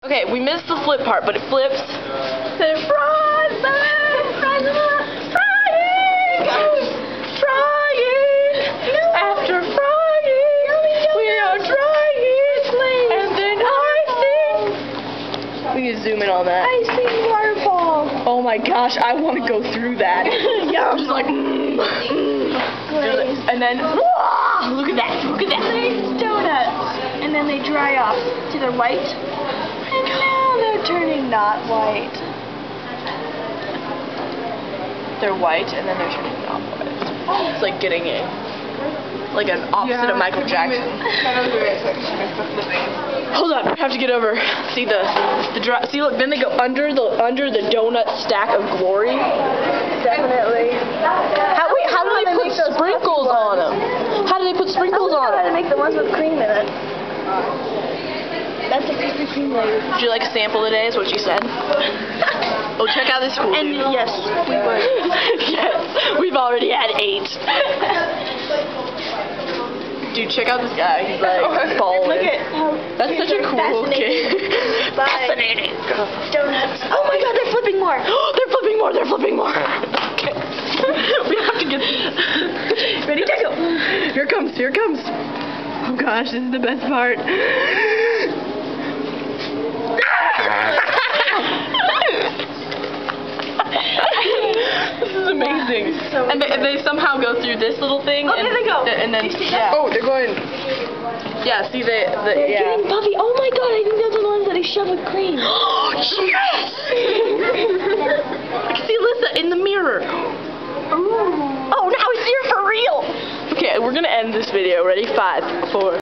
Okay, we missed the flip part, but it flips. Then it fries, frying. After frying, we are drying. And then icing. We can zoom in on that. Icing waterfall. Oh my gosh, I want to go through that. Yeah. Just like, and then, look at that, look at that. Glazed donuts. And then they dry off to their white. And now they're turning not white. They're white, and then they're turning not white. It's like getting like an opposite of Michael Jackson. Hold on, we have to get over. See the dry. See, look. Then they go under the donut stack of glory. Definitely. How do they put sprinkles on them? How do they put sprinkles on How them? to make the ones with cream in it. That's a Krispy Kreme layer. Would you like a sample today? Is what she said. Oh, check out this cool And dude. yes, we would. Yes, we've already had 8. Dude, check out this guy. He's like balling. Look at how That's such a cool kid. Fascinating. Donuts. Oh my god, they're flipping more. They're flipping more. They're flipping more. Okay. We have to get. Ready to go. Here it comes. Here it comes. Oh gosh, this is the best part. This is amazing. So and they somehow go through this little thing. Oh, there they go. And then Do you see that? oh, they're going. Yeah, see They're getting puffy. Oh my god, I think those are the ones that they shove with cream. Yes! I can see Alyssa in the mirror. Ooh. Oh, now he's here for real. Okay, we're gonna end this video. Ready? 5, 4.